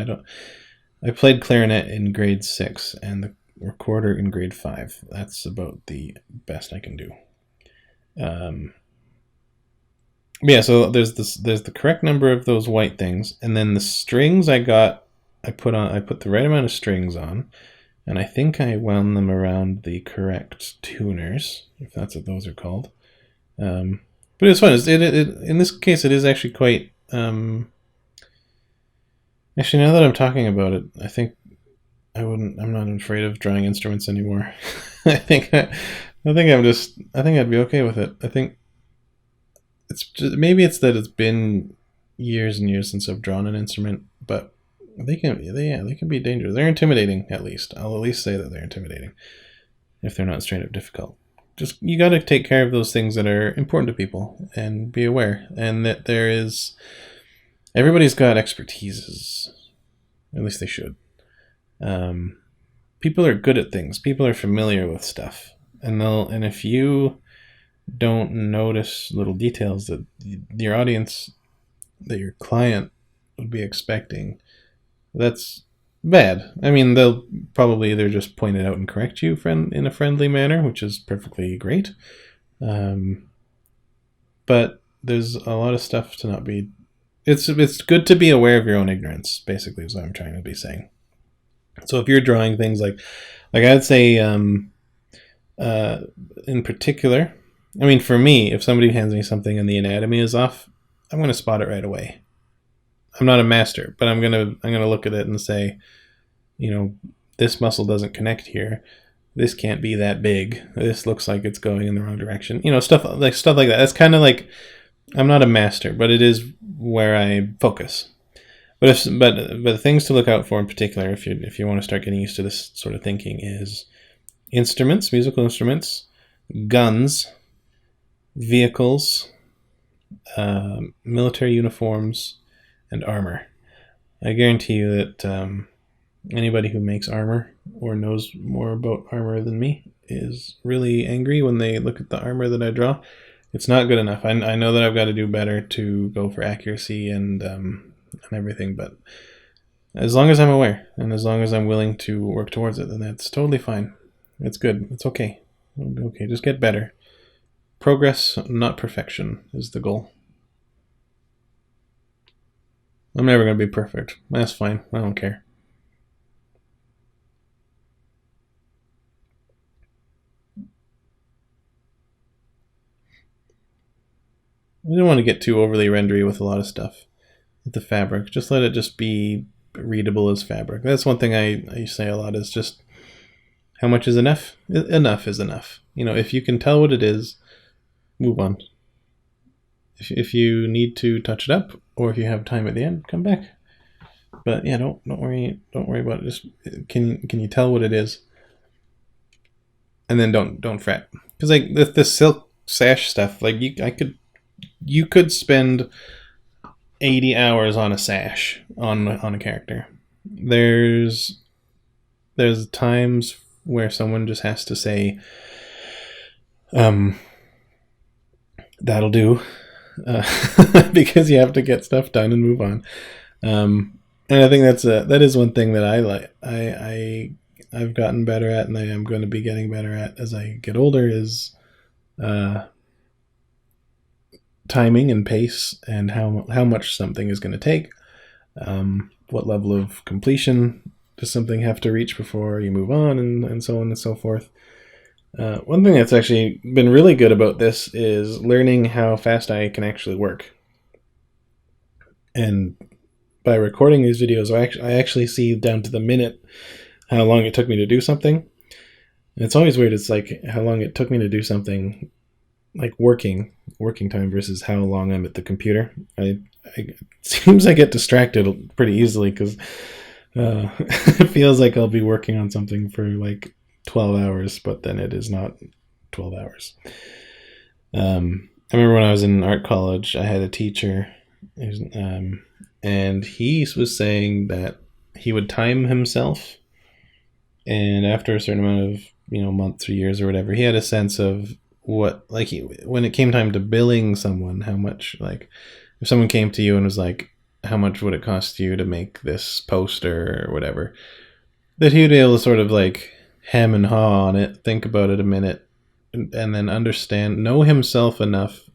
I played clarinet in grade 6 and the recorder in grade 5. That's about the best I can do. Yeah, so there's the correct number of those white things, and then the strings I put the right amount of strings on, and I think I wound them around the correct tuners, if that's what those are called. But it's fun. In this case, it is actually quite. Actually, now that I'm talking about it, I think I'm not afraid of drawing instruments anymore. I think I'd be okay with it. I think maybe it's that it's been years and years since I've drawn an instrument, but they can be dangerous. They're intimidating, at least. I'll at least say that they're intimidating if they're not straight up difficult. Just you got to take care of those things that are important to people and be aware, and that everybody's got expertises. At least they should. People are good at things. People are familiar with stuff, and if you don't notice little details that your audience, that your client would be expecting, that's bad. I mean, they'll probably either just point it out and correct you in a friendly manner, which is perfectly great. But there's a lot of stuff to not be. It's good to be aware of your own ignorance, basically, is what I'm trying to be saying. So if you're drawing things like I'd say, in particular, I mean, for me, if somebody hands me something and the anatomy is off, I'm going to spot it right away. I'm not a master, but I'm gonna look at it and say, this muscle doesn't connect here. This can't be that big. This looks like it's going in the wrong direction. Stuff like that. That's kind of like, I'm not a master, but it is where I focus. But things to look out for in particular, if you want to start getting used to this sort of thinking, is instruments, musical instruments, guns, vehicles, military uniforms, and armor. I guarantee you that anybody who makes armor or knows more about armor than me is really angry when they look at the armor that I draw. It's not good enough. I know that I've got to do better to go for accuracy and everything, but as long as I'm aware and as long as I'm willing to work towards it, then that's totally fine. It's good. It's okay. It'll be okay. Just get better. Progress, not perfection, is the goal. I'm never going to be perfect. That's fine. I don't care. I don't want to get too overly rendery with a lot of stuff. With the fabric. Just let it just be readable as fabric. That's one thing I say a lot, is just how much is enough? Enough is enough. If you can tell what it is, move on. If you need to touch it up, or if you have time at the end, come back. But yeah, don't worry about it. Just can you tell what it is, and then don't fret. Because like the silk sash stuff, like you could spend 80 hours on a sash on a character. There's times where someone just has to say, that'll do. Because you have to get stuff done and move on. And I think that is one thing that I like. I've gotten better at, and I am going to be getting better at as I get older, is timing and pace, and how much something is going to take. What level of completion does something have to reach before you move on, and so on and so forth. One thing that's actually been really good about this is learning how fast I can actually work. And by recording these videos, I actually see down to the minute how long it took me to do something. And it's always weird. It's like how long it took me to do something, like working time, versus how long I'm at the computer. It seems I get distracted pretty easily, because it feels like I'll be working on something for like 12 hours, but then it is not 12 hours. I remember when I was in art college, I had a teacher, and he was saying that he would time himself, and after a certain amount of months or years or whatever, he had a sense of what, like, when it came time to billing someone, how much, like, if someone came to you and was like, how much would it cost you to make this poster or whatever, that he would be able to sort of like hem and haw on it, think about it a minute, and then know himself enough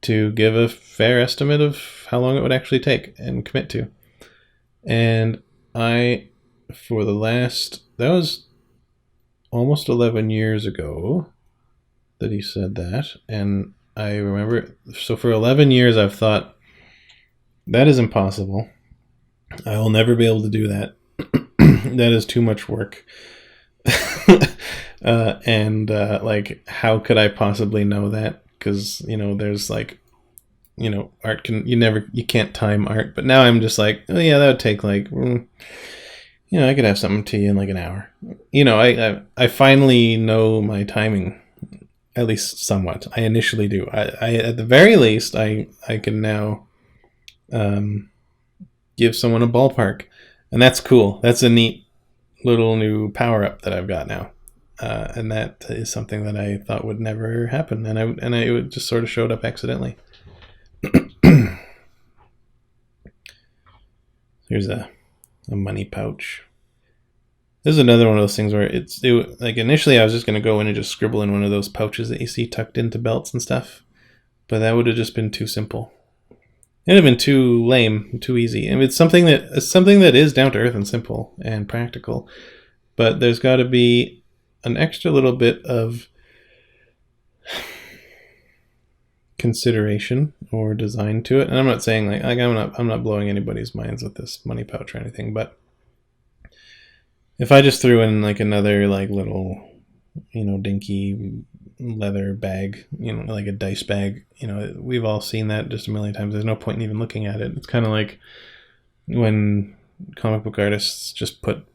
to give a fair estimate of how long it would actually take and commit to. And that was almost 11 years ago that he said that. And I remember, so for 11 years I've thought, that is impossible. I will never be able to do that. That is too much work. Like, how could I possibly know that? Because, there's like, art you can't time art. But now I'm just like, oh yeah, that would take like, I could have something to you in like an hour. I finally know my timing, at least somewhat. I initially do. I at the very least, I can now give someone a ballpark, and that's cool. That's a neat little new power up that I've got now, and that is something that I thought would never happen, and it just sort of showed up accidentally. Here's a money pouch. This is another one of those things where like initially I was just going to go in and just scribble in one of those pouches that you see tucked into belts and stuff, but that would have just been too simple. It'd have been too lame, too easy. And it's something that is down to earth and simple and practical, but there's got to be an extra little bit of consideration or design to it. And I'm not saying like I'm not blowing anybody's minds with this money pouch or anything, but if I just threw in like another like little, dinky leather bag, like a dice bag, we've all seen that just a million times. There's no point in even looking at it. It's kind of like when comic book artists just put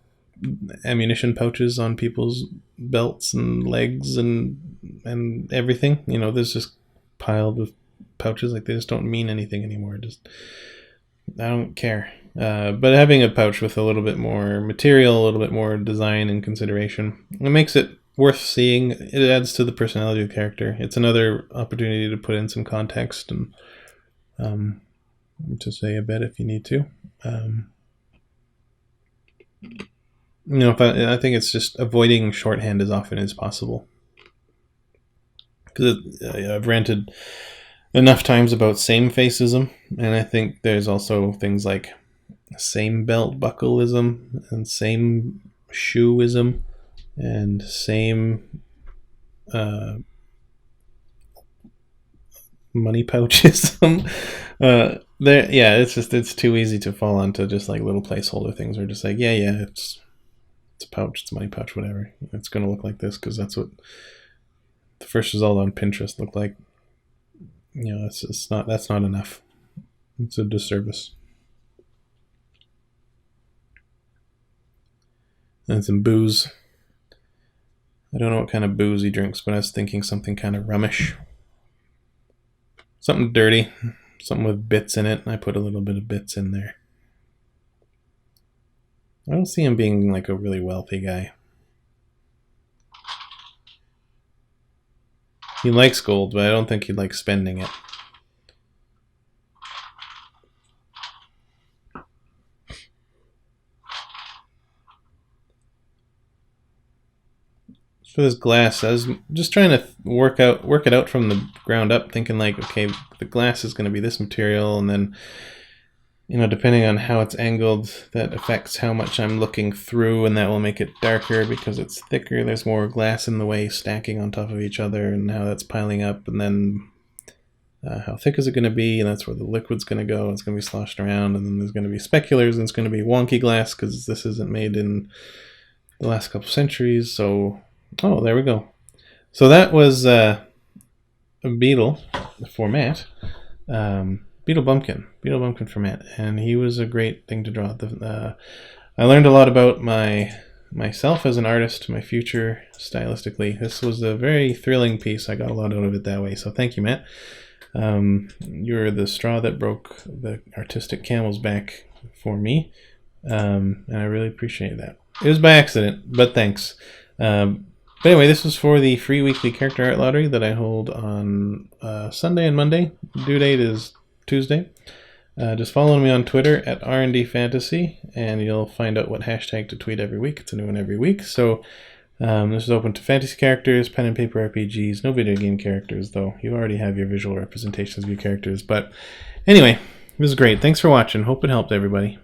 ammunition pouches on people's belts and legs and everything. There's just piled with pouches. Like, they just don't mean anything anymore. I don't care. But having a pouch with a little bit more material, a little bit more design and consideration, it makes it worth seeing. It adds to the personality of the character. It's another opportunity to put in some context and to say a bit if you need to. I think it's just avoiding shorthand as often as possible. Because I've ranted enough times about same faceism, and I think there's also things like same belt buckleism and same shoeism and same money pouchism. It's too easy to fall onto just like little placeholder things, or just like it's a pouch, it's a money pouch, whatever. It's going to look like this because that's what the first result on Pinterest looked like. That's not enough. It's a disservice. And some booze. I don't know what kind of booze he drinks, but I was thinking something kind of rummish. Something dirty. Something with bits in it. And I put a little bit of bits in there. I don't see him being like a really wealthy guy. He likes gold, but I don't think he likes spending it. For this glass, I was just trying to work it out from the ground up, thinking like, okay, the glass is going to be this material, and then, depending on how it's angled, that affects how much I'm looking through, and that will make it darker because it's thicker. There's more glass in the way, stacking on top of each other, and how that's piling up, and then how thick is it going to be, and that's where the liquid's going to go. It's going to be sloshed around, and then there's going to be speculars, and it's going to be wonky glass because this isn't made in the last couple centuries. So, oh, there we go. So that was a Beadle for Matt. Beadle Bumpkin for Matt, and he was a great thing to draw. I learned a lot about myself as an artist, my future stylistically. This was a very thrilling piece. I got a lot out of it that way, so thank you, Matt. You're the straw that broke the artistic camel's back for me, and I really appreciate that. It was by accident, but thanks. But anyway, this was for the free weekly character art lottery that I hold on Sunday and Monday. Due date is Tuesday. Just follow me on Twitter at R&D Fantasy, and you'll find out what hashtag to tweet every week. It's a new one every week. So this is open to fantasy characters, pen and paper RPGs, no video game characters, though. You already have your visual representations of your characters. But anyway, this is great. Thanks for watching. Hope it helped everybody.